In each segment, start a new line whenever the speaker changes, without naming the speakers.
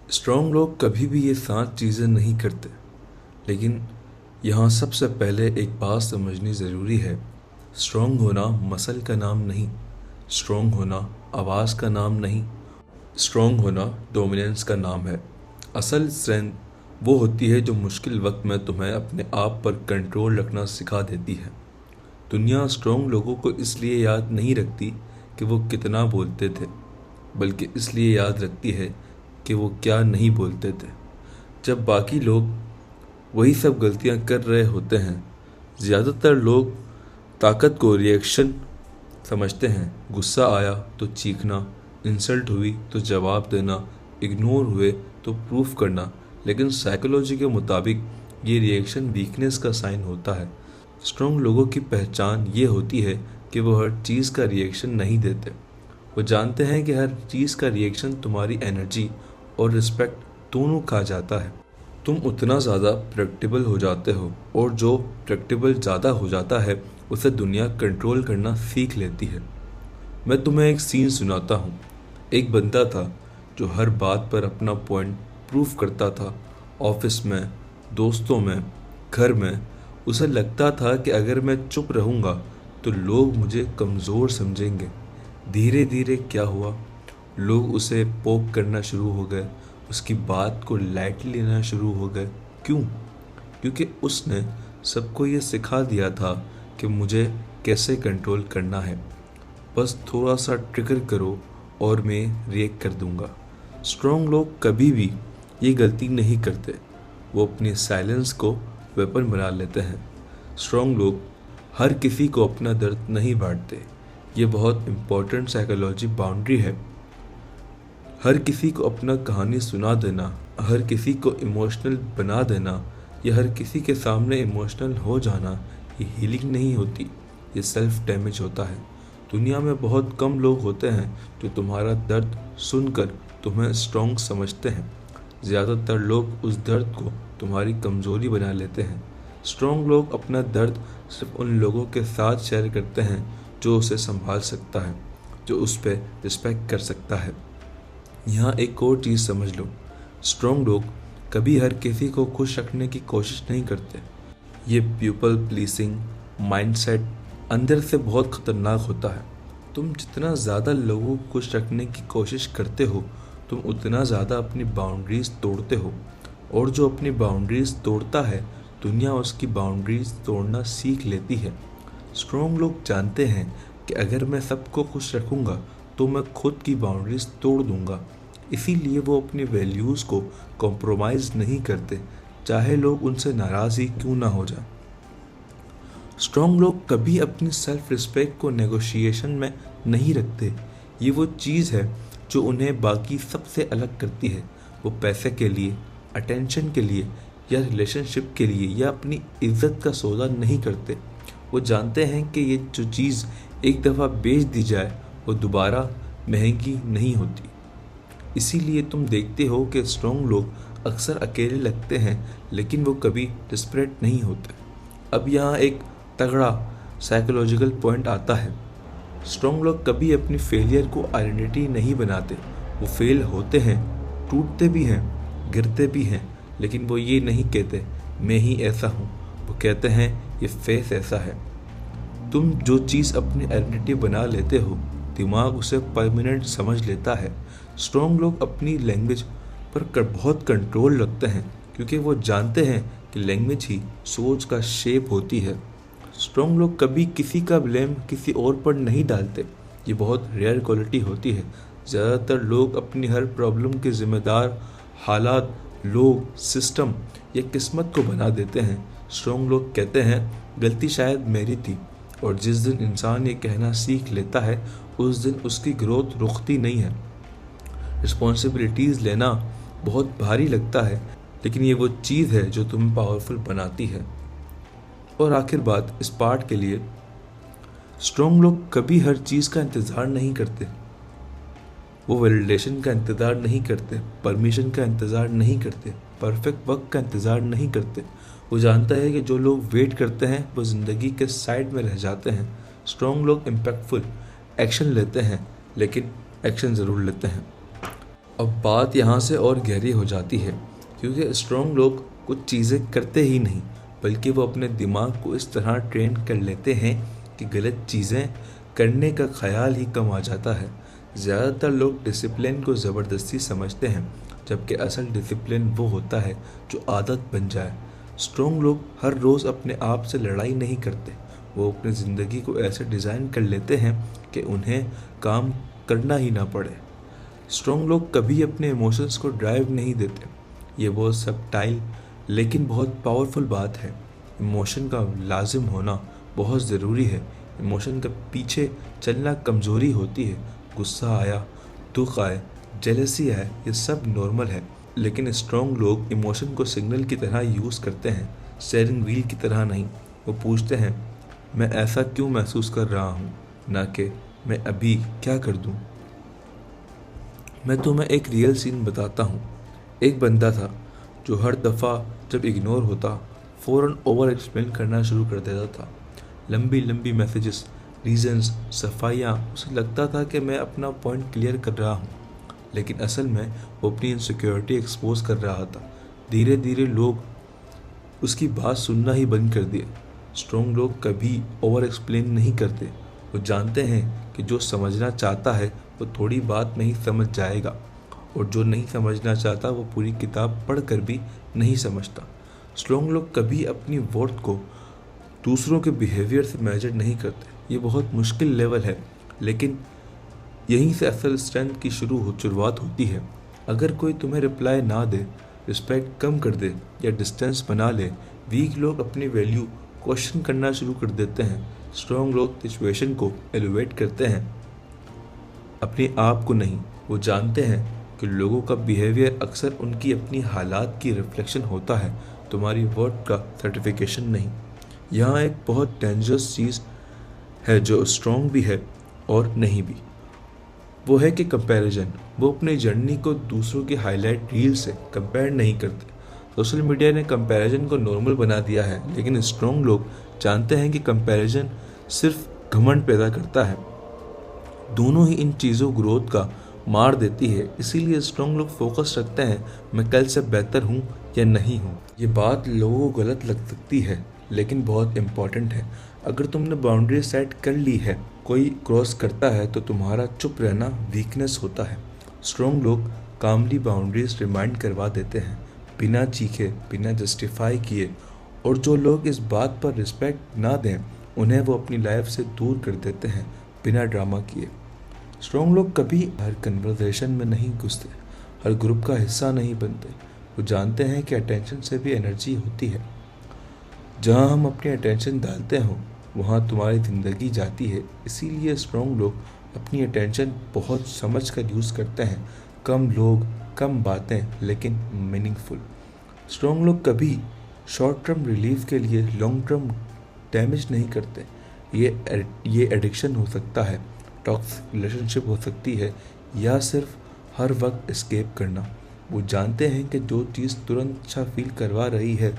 Strong लोग कभी भी ये 7 चीज़ें नहीं करते, लेकिन यहाँ सबसे पहले एक बात समझनी ज़रूरी है। स्ट्रॉन्ग होना मसल का नाम नहीं, स्ट्रॉन्ग होना आवाज़ का नाम नहीं, स्ट्रॉन्ग होना डोमिनेंस का नाम है। असल स्ट्रेंथ वो होती है जो मुश्किल वक्त में तुम्हें अपने आप पर कंट्रोल रखना सिखा देती है। दुनिया स्ट्रॉन्ग लोगों को इसलिए याद नहीं रखती कि वो कितना बोलते थे, बल्कि इसलिए याद रखती है कि वो क्या नहीं बोलते थे। जब बाकी लोग वही सब गलतियां कर रहे होते हैं, ज़्यादातर लोग ताकत को रिएक्शन समझते हैं। गुस्सा आया तो चीखना, इंसल्ट हुई तो जवाब देना, इग्नोर हुए तो प्रूफ करना। लेकिन साइकोलॉजी के मुताबिक ये रिएक्शन वीकनेस का साइन होता है। स्ट्रॉन्ग लोगों की पहचान ये होती है कि वो हर चीज़ का रिएक्शन नहीं देते। वो जानते हैं कि हर चीज़ का रिएक्शन तुम्हारी एनर्जी और रिस्पेक्ट दोनों खा जाता है। तुम उतना ज़्यादा प्रेडिक्टेबल हो जाते हो, और जो प्रेडिक्टेबल ज़्यादा हो जाता है उसे दुनिया कंट्रोल करना सीख लेती है। मैं तुम्हें एक सीन सुनाता हूँ। एक बंदा था जो हर बात पर अपना पॉइंट प्रूव करता था। ऑफिस में, दोस्तों में, घर में उसे लगता था कि अगर मैं चुप रहूँगा तो लोग मुझे कमज़ोर समझेंगे। धीरे धीरे क्या हुआ, लोग उसे पोक करना शुरू हो गए, उसकी बात को लाइटली लेना शुरू हो गए। क्यों? क्योंकि उसने सबको ये सिखा दिया था कि मुझे कैसे कंट्रोल करना है। बस थोड़ा सा ट्रिगर करो और मैं रिएक्ट कर दूंगा। स्ट्रॉन्ग लोग कभी भी ये गलती नहीं करते। वो अपनी साइलेंस को वेपन बना लेते हैं। स्ट्रॉन्ग लोग हर किसी को अपना दर्द नहीं बांटते। ये बहुत इम्पोर्टेंट साइकोलॉजी बाउंड्री है। हर किसी को अपना कहानी सुना देना, हर किसी को इमोशनल बना देना या हर किसी के सामने इमोशनल हो जाना, ये हीलिंग नहीं होती, ये सेल्फ डैमेज होता है। दुनिया में बहुत कम लोग होते हैं जो तुम्हारा दर्द सुनकर तुम्हें स्ट्रॉन्ग समझते हैं। ज़्यादातर लोग उस दर्द को तुम्हारी कमज़ोरी बना लेते हैं। स्ट्रॉन्ग लोग अपना दर्द सिर्फ उन लोगों के साथ शेयर करते हैं जो उसे संभाल सकता है, जो उस पर रिस्पेक्ट कर सकता है। यहाँ एक और चीज़ समझ लो, स्ट्रॉन्ग लोग कभी हर किसी को खुश रखने की कोशिश नहीं करते। ये पीपल प्लीजिंग माइंडसेट अंदर से बहुत ख़तरनाक होता है। तुम जितना ज़्यादा लोगों को खुश रखने की कोशिश करते हो, तुम उतना ज़्यादा अपनी बाउंड्रीज़ तोड़ते हो। और जो अपनी बाउंड्रीज़ तोड़ता है, दुनिया उसकी बाउंड्रीज़ तोड़ना सीख लेती है। स्ट्रॉन्ग लोग जानते हैं कि अगर मैं सबको खुश रखूँगा तो मैं खुद की बाउंड्रीज़ तोड़ दूँगा। इसीलिए वो अपनी वैल्यूज़ को कॉम्प्रोमाइज़ नहीं करते, चाहे लोग उनसे नाराज़ ही क्यों ना हो जाए। स्ट्रॉन्ग लोग कभी अपनी सेल्फ रिस्पेक्ट को नेगोशिएशन में नहीं रखते। ये वो चीज़ है जो उन्हें बाकी सबसे अलग करती है। वो पैसे के लिए, अटेंशन के लिए या रिलेशनशिप के लिए या अपनी इज्जत का सौदा नहीं करते। वो जानते हैं कि ये जो चीज़ एक दफ़ा बेच दी जाए वो दोबारा महंगी नहीं होती। इसीलिए तुम देखते हो कि स्ट्रॉन्ग लोग अक्सर अकेले लगते हैं, लेकिन वो कभी डिस्परेट नहीं होते। अब यहाँ एक तगड़ा साइकोलॉजिकल पॉइंट आता है। स्ट्रॉन्ग लोग कभी अपनी फेलियर को आइडेंटिटी नहीं बनाते। वो फेल होते हैं, टूटते भी हैं, गिरते भी हैं, लेकिन वो ये नहीं कहते मैं ही ऐसा हूँ। वो कहते हैं ये फेस ऐसा है। तुम जो चीज़ अपनी आइडेंटिटी बना लेते हो, दिमाग उसे परमानेंट समझ लेता है। स्ट्रॉन्ग लोग अपनी लैंग्वेज पर बहुत कंट्रोल रखते हैं, क्योंकि वो जानते हैं कि लैंग्वेज ही सोच का शेप होती है। स्ट्रॉन्ग लोग कभी किसी का ब्लेम किसी और पर नहीं डालते। ये बहुत रेयर क्वालिटी होती है। ज़्यादातर लोग अपनी हर प्रॉब्लम के जिम्मेदार हालात, लोग, सिस्टम या किस्मत को बना देते हैं। स्ट्रॉन्ग लोग कहते हैं गलती शायद मेरी थी, और जिस दिन इंसान ये कहना सीख लेता है उस दिन उसकी ग्रोथ रुकती नहीं है। रिस्पॉन्सिबिलिटीज़ लेना बहुत भारी लगता है, लेकिन ये वो चीज़ है जो तुम्हें पावरफुल बनाती है। और आखिर बात इस पार्ट के लिए, स्ट्रॉन्ग लोग कभी हर चीज़ का इंतज़ार नहीं करते। वो वैलिडेशन का इंतज़ार नहीं करते, परमिशन का इंतज़ार नहीं करते, परफेक्ट वक्त का इंतज़ार नहीं करते। वो जानता है कि जो लोग वेट करते हैं वो ज़िंदगी के साइड में रह जाते हैं। स्ट्रॉन्ग लोग इम्पैक्टफुल एक्शन लेते हैं, लेकिन एक्शन ज़रूर लेते हैं। अब बात यहाँ से और गहरी हो जाती है, क्योंकि स्ट्रॉन्ग लोग कुछ चीज़ें करते ही नहीं, बल्कि वो अपने दिमाग को इस तरह ट्रेन कर लेते हैं कि गलत चीज़ें करने का ख्याल ही कम आ जाता है। ज़्यादातर लोग डिसिप्लिन को ज़बरदस्ती समझते हैं, जबकि असल डिसिप्लिन वो होता है जो आदत बन जाए। स्ट्रॉन्ग लोग हर रोज़ अपने आप से लड़ाई नहीं करते, वो अपनी ज़िंदगी को ऐसे डिज़ाइन कर लेते हैं कि उन्हें काम करना ही ना पड़े। स्ट्रॉन्ग लोग कभी अपने इमोशंस को ड्राइव नहीं देते। ये बहुत सबटाइल लेकिन बहुत पावरफुल बात है। इमोशन का लाजिम होना बहुत ज़रूरी है। इमोशन के पीछे चलना कमज़ोरी होती है। गुस्सा आया, दुख आए, जेलसी आए, ये सब नॉर्मल है। लेकिन स्ट्रॉन्ग लोग इमोशन को सिग्नल की तरह यूज़ करते हैं, स्टीयरिंग व्हील की तरह नहीं। वो पूछते हैं, मैं ऐसा क्यों महसूस कर रहा हूँ, ना कि मैं अभी क्या कर दूँ। मैं तुम्हें एक रियल सीन बताता हूँ। एक बंदा था जो हर दफ़ा जब इग्नोर होता फ़ौरन ओवर एक्सप्लेन करना शुरू कर देता था। लंबी लंबी मैसेजेस, रीजंस, सफाइयाँ। उसे लगता था कि मैं अपना पॉइंट क्लियर कर रहा हूँ, लेकिन असल में वो अपनी इनसिक्योरिटी एक्सपोज कर रहा था। धीरे धीरे लोग उसकी बात सुनना ही बंद कर दिए। स्ट्रॉन्ग लोग कभी ओवर एक्सप्लेन नहीं करते। वो जानते हैं कि जो समझना चाहता है वो थोड़ी बात में ही समझ जाएगा, और जो नहीं समझना चाहता वो पूरी किताब पढ़कर भी नहीं समझता। स्ट्रॉन्ग लोग कभी अपनी वर्थ को दूसरों के बिहेवियर से मेजर नहीं करते। ये बहुत मुश्किल लेवल है, लेकिन यहीं से असल स्ट्रेंथ की शुरुआत होती है। अगर कोई तुम्हें रिप्लाई ना दे, रिस्पेक्ट कम कर दे या डिस्टेंस बना ले, वीक लोग अपनी वैल्यू क्वेश्चन करना शुरू कर देते हैं। स्ट्रॉन्ग लोग सिचुएशन को एलिवेट करते हैं, अपने आप को नहीं। वो जानते हैं कि लोगों का बिहेवियर अक्सर उनकी अपनी हालात की रिफ्लेक्शन होता है, तुम्हारी वर्थ का सर्टिफिकेशन नहीं। यहाँ एक बहुत डेंजरस चीज़ है जो स्ट्रॉन्ग भी है और नहीं भी, वो है कि कंपैरिजन। वो अपनी जर्नी को दूसरों की हाईलाइट रील से कंपेयर नहीं करते। सोशल मीडिया ने कंपैरिजन को नॉर्मल बना दिया है, लेकिन स्ट्रॉन्ग लोग जानते हैं कि कंपैरिजन सिर्फ घमंड पैदा करता है। दोनों ही इन चीज़ों ग्रोथ का मार देती है। इसीलिए स्ट्रॉन्ग लोग फोकस रखते हैं, मैं कल से बेहतर हूँ या नहीं हूँ। ये बात लोगों को गलत लग सकती है, लेकिन बहुत इम्पॉर्टेंट है। अगर तुमने बाउंड्री सेट कर ली है, कोई क्रॉस करता है तो तुम्हारा चुप रहना वीकनेस होता है। स्ट्रॉन्ग लोग कामली बाउंड्रीज रिमाइंड करवा देते हैं, बिना चीखे, बिना जस्टिफाई किए। और जो लोग इस बात पर रिस्पेक्ट ना दें, उन्हें वो अपनी लाइफ से दूर कर देते हैं, बिना ड्रामा किए। स्ट्रॉन्ग लोग कभी हर कन्वर्सेशन में नहीं घुसते, हर ग्रुप का हिस्सा नहीं बनते। वो जानते हैं कि अटेंशन से भी एनर्जी होती है। जहाँ हम अपनी अटेंशन डालते हो, वहाँ तुम्हारी ज़िंदगी जाती है। इसीलिए स्ट्रॉन्ग लोग अपनी अटेंशन बहुत समझ कर यूज़ करते हैं। कम लोग, कम बातें, लेकिन मीनिंगफुल। स्ट्रॉन्ग लोग कभी शॉर्ट टर्म रिलीफ के लिए लॉन्ग टर्म डैमेज नहीं करते। ये एडिक्शन हो सकता है, टॉक्सिक रिलेशनशिप हो सकती है, या सिर्फ हर वक्त एस्केप करना। वो जानते हैं कि जो चीज़ तुरंत अच्छा फील करवा रही है,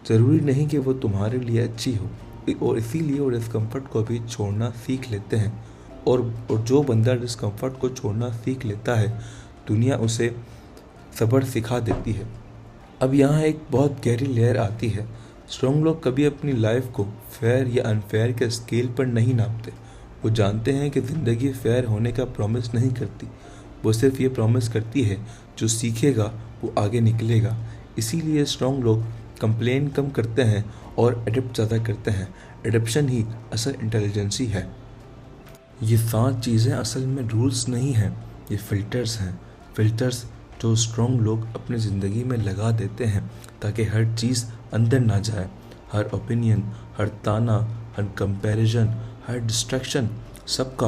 ज़रूरी नहीं कि वो तुम्हारे लिए अच्छी हो, और इसीलिए वो डिस्कम्फर्ट को भी छोड़ना सीख लेते हैं। और जो बंदा डिस्कम्फर्ट को छोड़ना सीख लेता है, दुनिया उसे सब्र सिखा देती है। अब यहाँ एक बहुत गहरी लेयर आती है। स्ट्रॉन्ग लोग कभी अपनी लाइफ को फेयर या अनफेयर के स्केल पर नहीं नापते। वो जानते हैं कि ज़िंदगी फेयर होने का प्रॉमिस नहीं करती, वो सिर्फ ये प्रॉमिस करती है जो सीखेगा वो आगे निकलेगा। इसीलिए स्ट्रॉन्ग लोग कंप्लेन कम करते हैं और एडप्ट ज़्यादा करते हैं। एडप्शन ही असल इंटेलिजेंसी है। ये 5 चीज़ें असल में रूल्स नहीं हैं, ये फ़िल्टर्स हैं। फ़िल्टर्स जो स्ट्रॉन्ग लोग अपनी ज़िंदगी में लगा देते हैं, ताकि हर चीज़ अंदर ना जाए। हर ओपिनियन, हर ताना, हर कंपैरिजन, हर डिस्ट्रैक्शन, सबका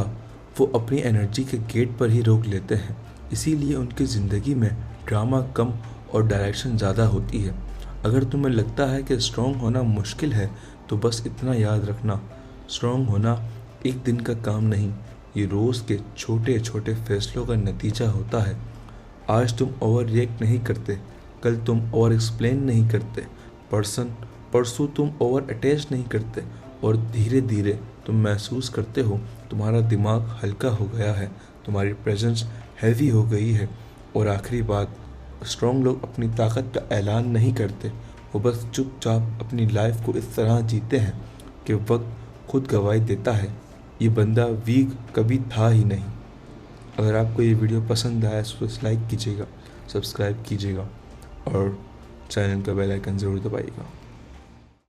वो अपनी एनर्जी के गेट पर ही रोक लेते हैं। इसीलिए उनकी ज़िंदगी में ड्रामा कम और डायरेक्शन ज़्यादा होती है। अगर तुम्हें लगता है कि स्ट्रॉन्ग होना मुश्किल है, तो बस इतना याद रखना, स्ट्रॉन्ग होना एक दिन का काम नहीं, ये रोज़ के छोटे छोटे फैसलों का नतीजा होता है। आज तुम ओवर रिएक्ट नहीं करते, कल तुम ओवर एक्सप्लेन नहीं करते, परसों तुम ओवर अटैच नहीं करते, और धीरे धीरे तुम महसूस करते हो तुम्हारा दिमाग हल्का हो गया है, तुम्हारी प्रेजेंस हैवी हो गई है, और आखिरी बात, स्ट्रॉन्ग लोग अपनी ताकत का ऐलान नहीं करते, वो बस चुपचाप अपनी लाइफ को इस तरह जीते हैं कि वक्त खुद गवाही देता है ये बंदा वीक कभी था ही नहीं। अगर आपको ये वीडियो पसंद आया तो इसे लाइक कीजिएगा, सब्सक्राइब कीजिएगा और चैनल का बेल आइकन ज़रूर दबाइएगा।